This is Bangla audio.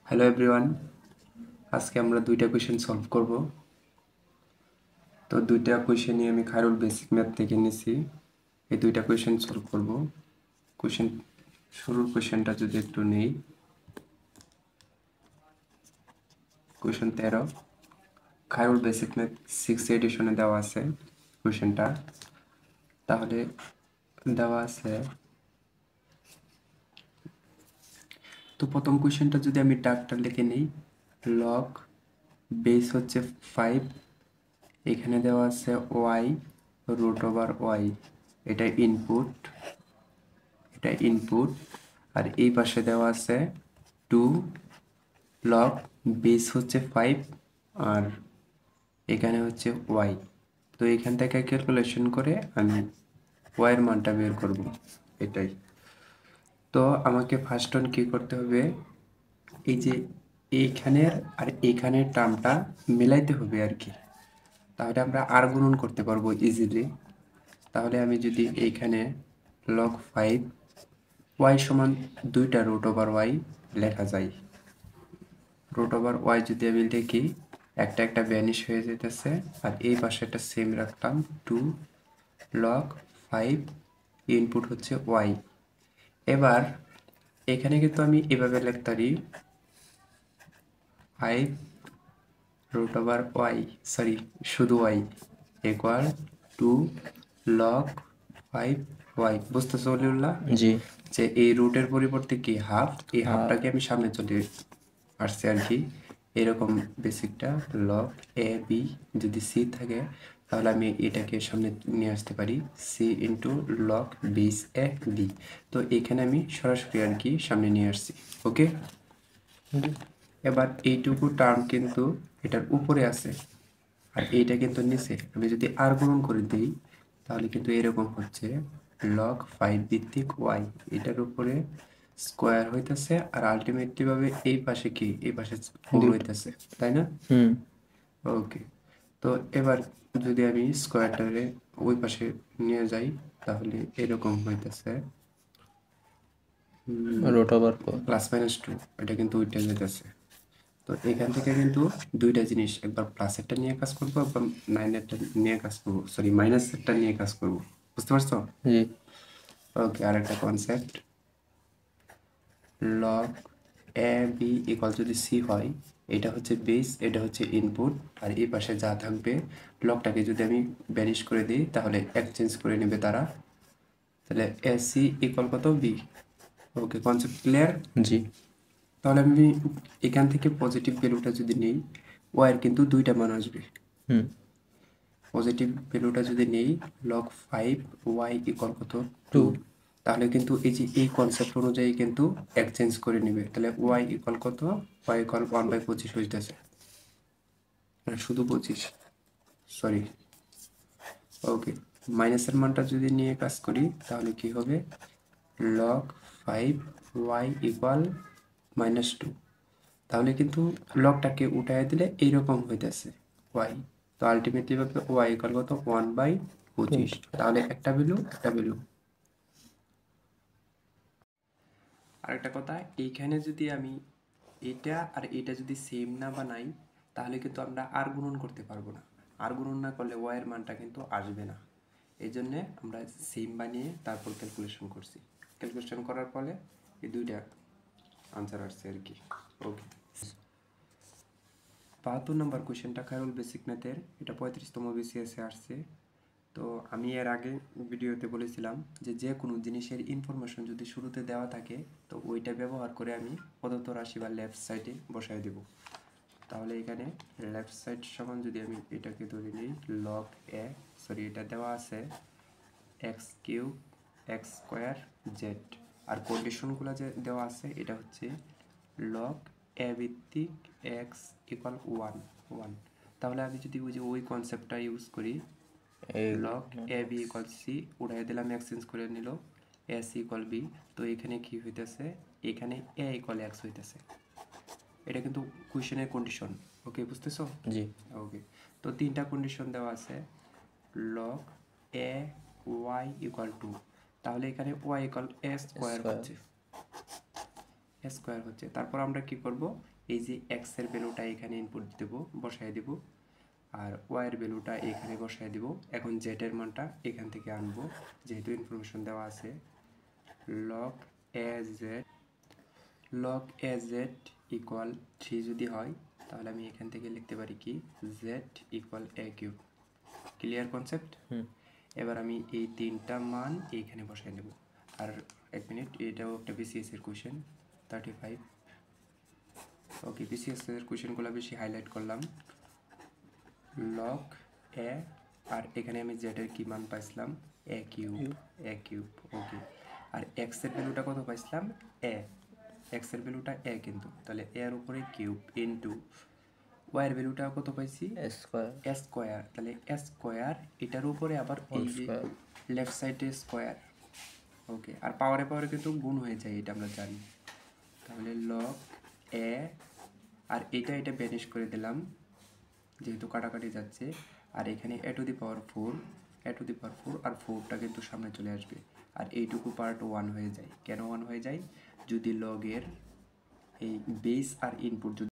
হ্যালো এভরিওয়ান, আজকে আমরা দুইটা কোয়েশ্চেন সলভ করব। তো দুইটা কোয়েশ্চেনই আমি খায়রুল বেসিক ম্যাথ থেকে নিছি। এই দুইটা কোয়েশ্চেন সলভ করব। কোয়েশ্চেন শুরুর কোয়েশ্চেনটা যদি একটু নেই, কোয়েশ্চেন 13 খায়রুল বেসিক ম্যাথ 6 এডিশনে দেওয়া আছে কোয়েশ্চেনটা। তাহলে দেওয়া আছে, তো প্রথম কোয়েশ্চেনটা যদি আমি ডাকটা লিখে নিই, লগ বেস হচ্ছে 5, এখানে দেওয়া আছে ওয়াই রুট ওভার ওয়াই, এটা ইনপুট আর এই পাশে দেওয়া আছে 2 লগ বেস হচ্ছে 5 আর এখানে হচ্ছে ওয়াই। তো এখান থেকে ক্যালকুলেশন করে আমি ওয়াইয়ের মানটা বের করব, এটাই। তো আমাকে ফার্স্ট অন কি করতে হবে, এই যে এইখানের আর এইখানের টার্মটা মিলাইতে হবে আর কি, তাহলে আমরা আর গুণন করতে পারবো ইজিলি। তাহলে আমি যদি এইখানে লগ 5 ওয়াই সমান 2টা রুট ওভার ওয়াই লেখা যায়, রুট ওভার ওয়াই যদি আমি লিখি একটা একটা ভ্যানিশ হয়ে যেতেছে, আর এই পাশে একটা সেম রাখলাম 2 লগ 5 ইনপুট হচ্ছে ওয়াই। এবার এখানে কিন্তু আমি এভাবে লিখতে পারি 5 রুট ওভার ওয়াই, সরি শুধু ওয়াই ইকুয়াল 2 লগ 5 ওয়াই। বুঝতেছো অলিউল্লাহ? জি যে এই রুটের পরিবর্তে কি হাফ, এই হ্যাঁ হাফটাকে আমি সামনে চলে আসছে আর কি। এরকম বেসিকটা লগ এ বি যদি সি থাকে তাহলে আমি এটাকে সামনে নিয়ে আসতে পারি C into log base A B. তো এখানে আমি সরাসরি আর কি সামনে নিয়ে আসছি। ওকে, এবার এইটুকু টার্ম কিন্তু এটার উপরে আছে আর এইটা কিন্তু নিচে। আমি যদি আর গুণন করে দিই তাহলে কিন্তু এরকম হচ্ছে লগ 5 ভিত্তিক ওয়াই, এটার উপরে স্কোয়ার হইতেছে আর আলটিমেটলি ভাবে এই পাশে কি, এই পাশে 4 হইতেছে, তাই না? হুম ওকে, তো এবার যদি আমি স্কোয়ারটারে ওই পাশে নিয়ে যাই তাহলে এরকম হইতেছে রুট ওভার প্লাস মাইনাস 2, এটা কিন্তু উল্টে যেতেছে। তো এখান থেকে কিন্তু দুইটা জিনিস, একবার প্লাসেরটা নিয়ে কাজ করবো, একবার মাইনাসটা নিয়ে কাজ করবো, সরি মাইনাসেরটা নিয়ে কাজ করবো। বুঝতে পারছো? জি ওকে, আরেকটা concept, log A B equal যদি সি হয়, এটা হচ্ছে বেস, এটা হচ্ছে ইনপুট, আর এই পাশে যা থাকবে লগটাকে যদি আমি ব্যানিশ করে দিই তাহলে এক্সচেঞ্জ করে নেবে তারা। তাহলে এ সি ইকুয়াল কত বি। ওকে, কনসেপ্ট ক্লিয়ার? জি তাহলে আমি এখান থেকে পজিটিভ ভ্যালুটা যদি নিই, ওয়াইয়ের কিন্তু দুইটা মান আসবে। হুম পজিটিভ ভ্যালুটা যদি নেই লগ 5 ওয়াই ইকুয়াল কত 2 2, তাহলে কিন্তু এই যে এই কনসেপ্ট অনুযায়ী কিন্তু এক্সচেঞ্জ করে নেবে। তাহলে ওয়াই ইকুয়াল কত, ওয়াই ইকুয়াল 1/25 হইতেছে, শুধু 25, সরি। ওকে, মাইনাসের মানটা যদি নিয়ে কাজ করি তাহলে কি হবে, লগ 5 ওয়াই ইকুয়াল -2, তাহলে কিন্তু লগটাকে উঠায় দিলে এইরকম হইতেছে ওয়াই। তো আলটিমেটলি ভাবে ওয়াই ইকুয়াল কত 1/25, তাহলে একটা ভ্যালু। আরেকটা কথা, এইখানে যদি আমি এটা আর এটা যদি সেম না বানাই তাহলে কিন্তু আমরা আর গুণন করতে পারবো না। আর গুণন না করলে ওয়াই এর মানটা কিন্তু আসবে না। এই জন্যে আমরা সেম বানিয়ে তারপর ক্যালকুলেশন করছি। ক্যালকুলেশন করার ফলে এই দুইটা আনসার আসছে আর কি। ওকে, 72 নম্বর কোয়েশ্চেনটা খায়রুল বেসিক ম্যাথের, এটা 35তম বিসিএসে আসছে। তো আমি এর আগে ভিডিওতে বলেছিলাম যে যে কোনো জিনিসের ইনফরমেশন যদি শুরুতে দেওয়া থাকে তো ওইটা ব্যবহার করে আমি প্রদত্ত রাশি বা লেফট সাইডে বসায় দেব। তাহলে এখানে লেফট সাইড সমান যদি আমি এটাকে ধরে নিই লগ এ, সরি এটা দেওয়া আছে x cube x square z, আর কন্ডিশনগুলো যে দেওয়া আছে এটা হচ্ছে লগ এ ভিত্তিক এক্স ইকুয়াল 1, তাহলে আমি যদি ওই কনসেপ্টটা ইউজ করি, log A B equal C উঠাই দিলাম, এক্সচেঞ্জ করে নিল এ সি ইকুয়াল বি। তো এখানে কি হইতেছে, এখানে এ ইকুয়াল এক্স হইতেছে, এটা কিন্তু কোয়েশ্চেনের কন্ডিশন। ওকে, বুঝতেছো? জি ওকে, তো তিনটা কন্ডিশন দেওয়া আছে, লগ এ ওয়াই ইকুয়াল 2, তাহলে এখানে ওয়াই ইকুয়াল এ স্কোয়ার স্কয়ার হচ্ছে, স্কোয়ার হচ্ছে। তারপর আমরা কি করব, এই যে এক্স এর ভ্যালুটা এখানে ইনপুট দেব, বসায় দেব, আর ওয়াই এর ভ্যালুটা এখানে বসায় দেব। এখন জেড এর মানটা এখান থেকে আনবো, যেহেতু ইনফরমেশন দেওয়া আছে log A Z, log A Z equal 3 যদি হয় তাহলে আমি এখান থেকে লিখতে পারি কি জেড ইকুয়াল এ কিউব। Clear concept? এবার আমি এই তিনটা মান এইখানে বসাই নেব। আর এক মিনিট, এটাও একটা বিসিএস এর কোশ্চেন 35। ওকে, বিসিএস এর কোশ্চেনগুলো বেশি হাইলাইট করলাম। লগ এ, আর এখানে আমি জেড এর কি মান পাইছিলাম এ কিউব, এ কিউব। ওকে, আর এক্স এর ভ্যালুটা কত পাইছিলাম এ, এক্স এর ভ্যালুটা এ, কিন্তু তাহলে এর উপরে কিউব ইনটু ওয়াই এর ভ্যালুটা কত পাইছি স্কোয়ার, স্কোয়ার, তাহলে স্কোয়ার এটার উপরে আবার এই যে লেফট সাইডে স্কোয়ার। ওকে, আর পাওয়ারে পাওয়ারে কিন্তু গুণ হয়ে যায়, এটা আমরা জানি। তাহলে লগ এ, আর এটা ব্যানিশ করে দিলাম যেহেতু কাটাকাটি যাচ্ছে, আর এখানে এ to the power 4, A to the পাওয়ার 4, আর 4টা কিন্তু সামনে চলে আসবে, আর এইটুকু পার্ট 1 হয়ে যায়। কেন 1 হয়ে যায়? যদি লগের এই বেস আর ইনপুট